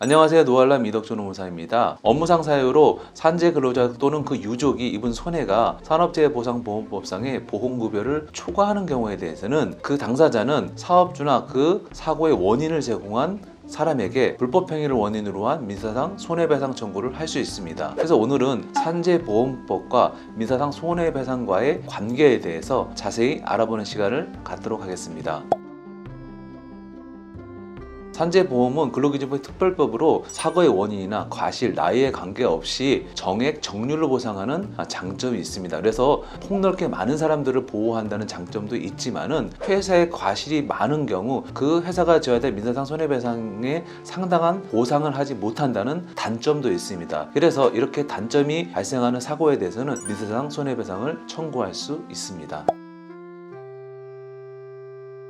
안녕하세요. 노알람 이덕준 노무사입니다. 업무상 사유로 산재 근로자 또는 그 유족이 입은 손해가 산업재해보상보험법상의 보험급여를 초과하는 경우에 대해서는 그 당사자는 사업주나 그 사고의 원인을 제공한 사람에게 불법행위를 원인으로 한 민사상 손해배상 청구를 할 수 있습니다. 그래서 오늘은 산재보험법과 민사상 손해배상과의 관계에 대해서 자세히 알아보는 시간을 갖도록 하겠습니다. 산재보험은 근로기준법 특별법으로 사고의 원인이나 과실, 나이에 관계없이 정액, 정률로 보상하는 장점이 있습니다. 그래서 폭넓게 많은 사람들을 보호한다는 장점도 있지만은 회사의 과실이 많은 경우 그 회사가 져야 될 민사상 손해배상에 상당한 보상을 하지 못한다는 단점도 있습니다. 그래서 이렇게 단점이 발생하는 사고에 대해서는 민사상 손해배상을 청구할 수 있습니다.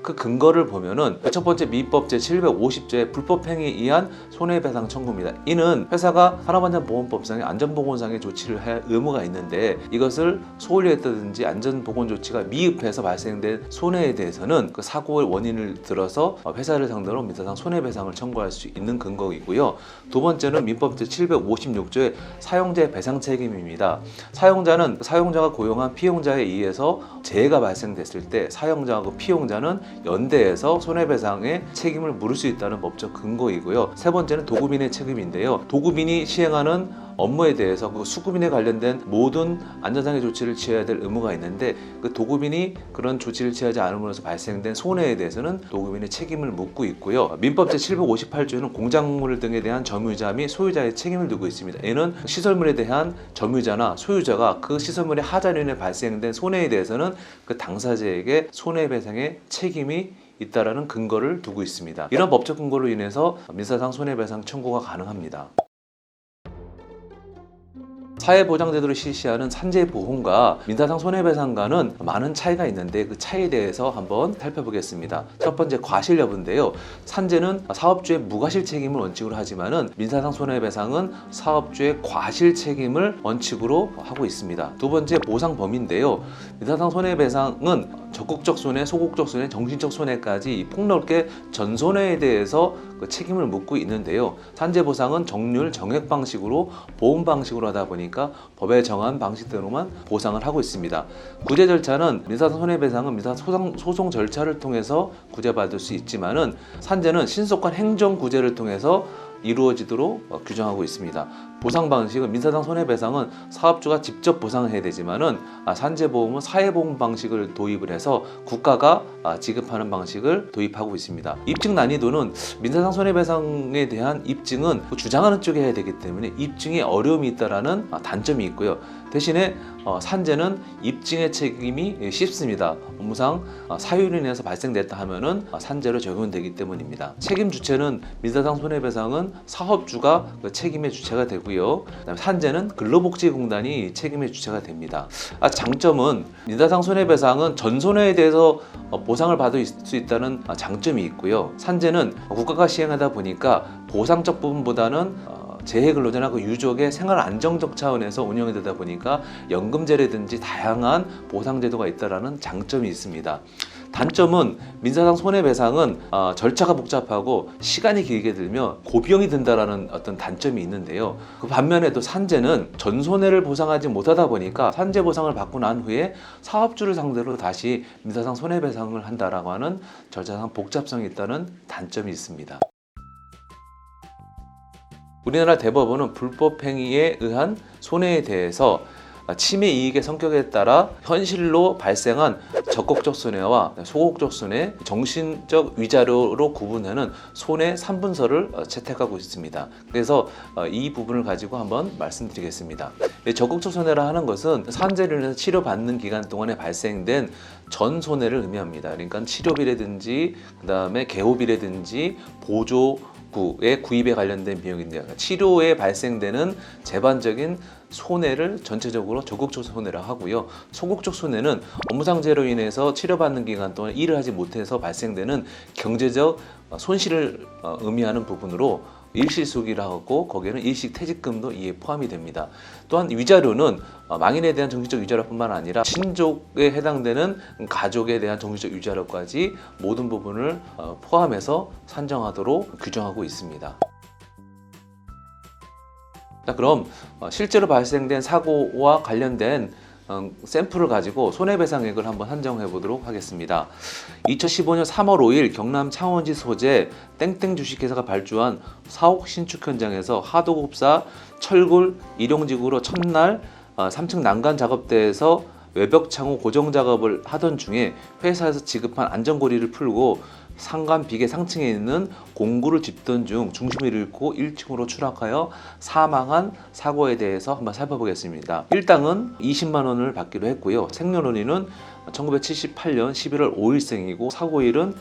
그 근거를 보면은 첫 번째 민법 제750조의 불법행위에 의한 손해배상 청구입니다. 이는 회사가 산업안전보건법상의 안전보건상의 조치를 할 의무가 있는데 이것을 소홀히 했다든지 안전보건조치가 미흡해서 발생된 손해에 대해서는 그 사고의 원인을 들어서 회사를 상대로 민사상 손해배상을 청구할 수 있는 근거이고요. 두 번째는 민법 제756조의 사용자의 배상 책임입니다. 사용자는 사용자가 고용한 피용자에 의해서 재해가 발생됐을 때 사용자하고 피용자는 연대해서 손해배상의 책임을 물을 수 있다는 법적 근거이고요. 세 번째는 도급인의 책임인데요. 도급인이 시행하는 업무에 대해서 그 수급인에 관련된 모든 안전상의 조치를 취해야 될 의무가 있는데 그 도급인이 그런 조치를 취하지 않음으로써 발생된 손해에 대해서는 도급인의 책임을 묻고 있고요. 민법 제758조에는 공작물 등에 대한 점유자 및 소유자의 책임을 두고 있습니다. 이는 시설물에 대한 점유자나 소유자가 그 시설물의 하자로 인해 발생된 손해에 대해서는 그 당사자에게 손해배상의 책임이 있다라는 근거를 두고 있습니다. 이런 법적 근거로 인해서 민사상 손해배상 청구가 가능합니다. 사회보장제도를 실시하는 산재보험과 민사상 손해배상과는 많은 차이가 있는데 그 차이에 대해서 한번 살펴보겠습니다. 첫 번째 과실 여부인데요. 산재는 사업주의 무과실 책임을 원칙으로 하지만은 민사상 손해배상은 사업주의 과실 책임을 원칙으로 하고 있습니다. 두 번째 보상 범위인데요. 민사상 손해배상은 적극적 손해, 소극적 손해, 정신적 손해까지 폭넓게 전 손해에 대해서 그 책임을 묻고 있는데요. 산재보상은 정률, 정액 방식으로 보험 방식으로 하다 보니까 법에 정한 방식대로만 보상을 하고 있습니다. 구제 절차는 민사상 손해배상은 민사소송 소송 절차를 통해서 구제받을 수 있지만은 산재는 신속한 행정 구제를 통해서 이루어지도록 규정하고 있습니다. 보상 방식은 민사상 손해배상은 사업주가 직접 보상을 해야 되지만은 산재보험은 사회보험 방식을 도입을 해서 국가가 지급하는 방식을 도입하고 있습니다. 입증 난이도는 민사상 손해배상에 대한 입증은 주장하는 쪽에 해야 되기 때문에 입증에 어려움이 있다라는 단점이 있고요. 대신에 산재는 입증의 책임이 쉽습니다. 업무상 사유로 인해서 발생됐다 하면은 산재로 적용되기 때문입니다. 책임 주체는 민사상 손해배상은 사업주가 그 책임의 주체가 되고요. 그다음에 산재는 근로복지공단이 책임의 주체가 됩니다. 장점은 민사상 손해배상은 전손해에 대해서 보상을 받을 수 있다는 장점이 있고요. 산재는 국가가 시행하다 보니까 보상적 부분보다는 재해 근로자나 그 유족의 생활 안정적 차원에서 운영이 되다 보니까 연금제라든지 다양한 보상제도가 있다라는 장점이 있습니다. 단점은 민사상 손해배상은 절차가 복잡하고 시간이 길게 들며 고비용이 든다라는 어떤 단점이 있는데요. 그 반면에 또 산재는 전손해를 보상하지 못하다 보니까 산재 보상을 받고 난 후에 사업주를 상대로 다시 민사상 손해배상을 한다라고 하는 절차상 복잡성이 있다는 단점이 있습니다. 우리나라 대법원은 불법행위에 의한 손해에 대해서 침해 이익의 성격에 따라 현실로 발생한 적극적 손해와 소극적 손해, 정신적 위자료로 구분하는 손해 3분서를 채택하고 있습니다. 그래서 이 부분을 가지고 한번 말씀드리겠습니다. 적극적 손해라 하는 것은 산재로 인해서 치료받는 기간 동안에 발생된 전 손해를 의미합니다. 그러니까 치료비라든지 그다음에 개호비라든지 보조구의 구입에 관련된 비용인데요. 치료에 발생되는 재반적인 손해를 전체적으로 적극적 손해라 하고요. 소극적 손해는 업무상재로 인해서 치료받는 기간 동안 일을 하지 못해서 발생되는 경제적 손실을 의미하는 부분으로 일시수기라고 하고 거기에는 일시퇴직금도 이에 포함이 됩니다. 또한 위자료는 망인에 대한 정신적 위자료뿐만 아니라 친족에 해당되는 가족에 대한 정신적 위자료까지 모든 부분을 포함해서 산정하도록 규정하고 있습니다. 자, 그럼 실제로 발생된 사고와 관련된 샘플을 가지고 손해배상액을 한번 산정해 보도록 하겠습니다. 2015년 3월 5일 경남 창원지 소재 땡땡 주식회사가 발주한 사옥 신축 현장에서 하도급사 철골 일용직으로 첫날 3층 난간 작업대에서 외벽 창호 고정 작업을 하던 중에 회사에서 지급한 안전고리를 풀고 상간 비계 상층에 있는 공구를 짚던 중 중심을 잃고 1층으로 추락하여 사망한 사고에 대해서 한번 살펴보겠습니다. 일당은 20만 원을 받기로 했고요. 생년월일은 1978년 11월 5일생이고 사고일은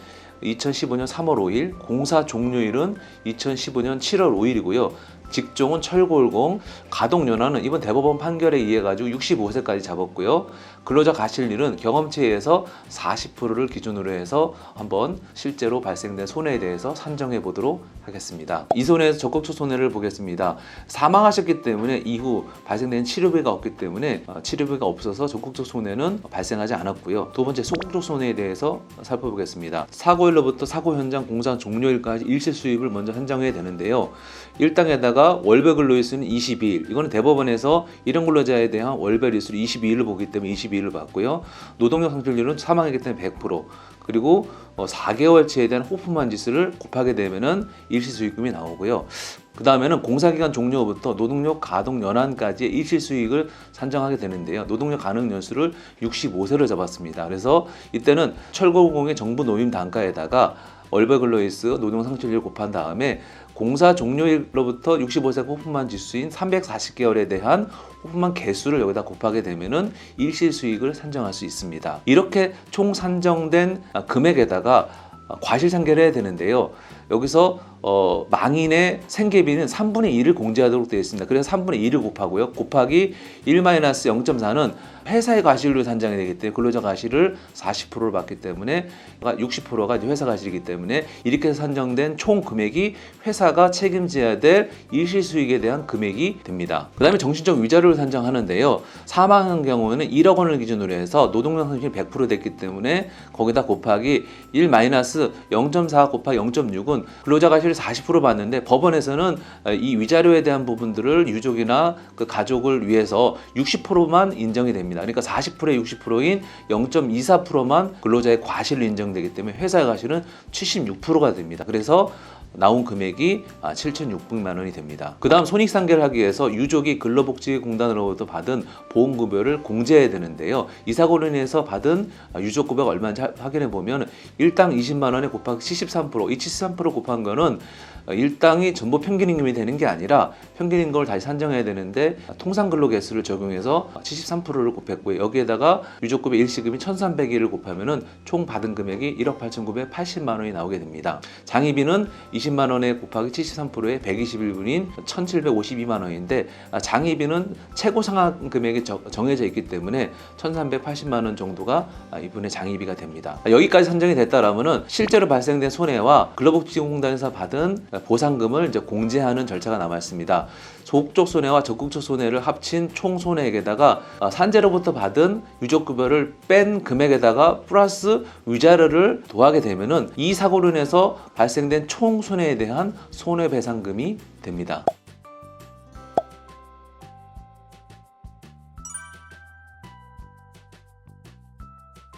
2015년 3월 5일, 공사 종료일은 2015년 7월 5일이고요. 직종은 철골공, 가동연한은 이번 대법원 판결에 의해 가지고 65세까지 잡았고요. 근로자 과실률은 경험치에 의해서 40%를 기준으로 해서 한번 실제로 발생된 손해에 대해서 산정해 보도록 하겠습니다. 이 손해에서 적극적 손해를 보겠습니다. 사망하셨기 때문에 이후 발생된 치료비가 없기 때문에 치료비가 없어서 적극적 손해는 발생하지 않았고요. 두 번째 소극적 손해에 대해서 살펴보겠습니다. 사고일로부터 사고 현장 공사 종료일까지 일시 수입을 먼저 산정해야 되는데요. 일당에다가 월별 근로일수는 22일, 이거는 대법원에서 일용 근로자에 대한 월별 일수를 22일을 보기 때문에 22일을 받고요. 노동력 상실률은 사망이기 때문에 100%, 그리고 4개월치에 대한 호프만 지수를 곱하게 되면은 일시 수익금이 나오고요. 그 다음에는 공사기간 종료부터 노동력 가동 연한까지의 일시 수익을 산정하게 되는데요. 노동력 가능 연수를 65세로 잡았습니다. 그래서 이때는 철거공의 정부 노임 단가에다가 월별 근로일수 노동 상실률 곱한 다음에 공사 종료일로부터 65세 호프만 지수인 340개월에 대한 호프만 개수를 여기다 곱하게 되면은 일시 수익을 산정할 수 있습니다. 이렇게 총 산정된 금액에다가 과실상계를 해야 되는데요. 여기서 망인의 생계비는 3분의 2를 공제하도록 되어 있습니다. 그래서 3분의 2를 곱하고요. 곱하기 1-0.4는 회사의 과실로 산정이 되기 때문에 근로자 과실을 40%를 받기 때문에 60%가 회사 과실이기 때문에 이렇게 산정된 총 금액이 회사가 책임져야 될 일시 수익에 대한 금액이 됩니다. 그 다음에 정신적 위자료를 산정하는데요. 사망한 경우에는 1억 원을 기준으로 해서 노동력 상실이 100% 됐기 때문에 거기다 곱하기 1-0.4 곱하기 0.6은 근로자 과실을 40% 받는데 법원에서는 이 위자료에 대한 부분들을 유족이나 그 가족을 위해서 60%만 인정이 됩니다. 그러니까 40%에 60%인 0.24%만 근로자의 과실로 인정되기 때문에 회사의 과실은 76%가 됩니다. 그래서 나온 금액이 7,600만 원이 됩니다. 그 다음 손익상계를 하기 위해서 유족이 근로복지공단으로부터 받은 보험급여를 공제해야 되는데요. 이 사고로 인해서 받은 유족급여가 얼마인지 확인해 보면 일당 20만 원에 곱하기 73%, 이 73% 곱한 거는 일당이 전부 평균임금이 되는 게 아니라 평균임금을 다시 산정해야 되는데 통상근로개수를 적용해서 73%를 곱했고요. 여기에다가 유족급여 일시금이 1,300일을 곱하면은 총 받은 금액이 1억 8,980만 원이 나오게 됩니다. 장의비는 20만 원에 곱하기 73%에 121분인 1,752만 원인데 장의비는 최고 상한 금액이 정해져 있기 때문에 1,380만 원 정도가 이분의 장의비가 됩니다. 여기까지 산정이 됐다라면은 실제로 발생된 손해와 근로복지공단에서 받은 보상금을 이제 공제하는 절차가 남아 있습니다. 소극적 손해와 적극적 손해를 합친 총 손해액에다가 산재로부터 받은 유족급여를 뺀 금액에다가 플러스 위자료를 더하게 되면은 이 사고로 인해서 발생된 총 손해에 대한 손해배상금이 됩니다.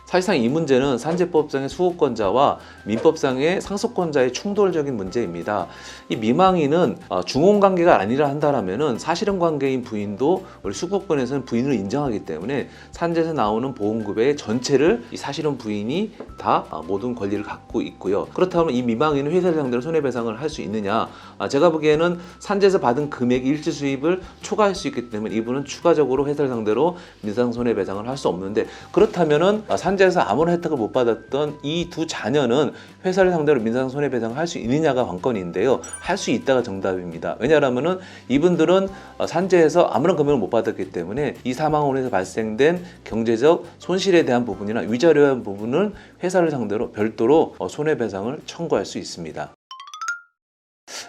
사실상 이 문제는 산재법상의 수호권자와 민법상의 상속권자의 충돌적인 문제입니다. 이 미망인은 중혼관계가 아니라 한다라면은 사실혼 관계인 부인도 우리 수급권에서는 부인을 인정하기 때문에 산재에서 나오는 보험급여의 전체를 이 사실혼 부인이 다 모든 권리를 갖고 있고요. 그렇다면 이 미망인은 회사를 상대로 손해배상을 할 수 있느냐? 제가 보기에는 산재에서 받은 금액 일시 수입을 초과할 수 있기 때문에 이분은 추가적으로 회사를 상대로 민사상 손해배상을 할 수 없는데, 그렇다면은 산재에서 아무런 혜택을 못 받았던 이 두 자녀는 회사를 상대로 민사상 손해배상을 할 수 있느냐가 관건인데요. 할 수 있다가 정답입니다. 왜냐하면은 이분들은 산재에서 아무런 금액을 못 받았기 때문에 이 사망으로 해서 발생된 경제적 손실에 대한 부분이나 위자료에 대한 부분을 회사를 상대로 별도로 손해배상을 청구할 수 있습니다.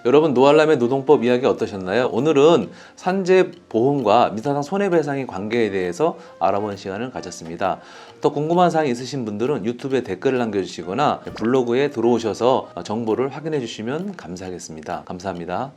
여러분, 노알람의 노동법 이야기 어떠셨나요? 오늘은 산재보험과 민사상 손해배상의 관계에 대해서 알아보는 시간을 가졌습니다. 더 궁금한 사항이 있으신 분들은 유튜브에 댓글을 남겨주시거나 블로그에 들어오셔서 정보를 확인해 주시면 감사하겠습니다. 감사합니다.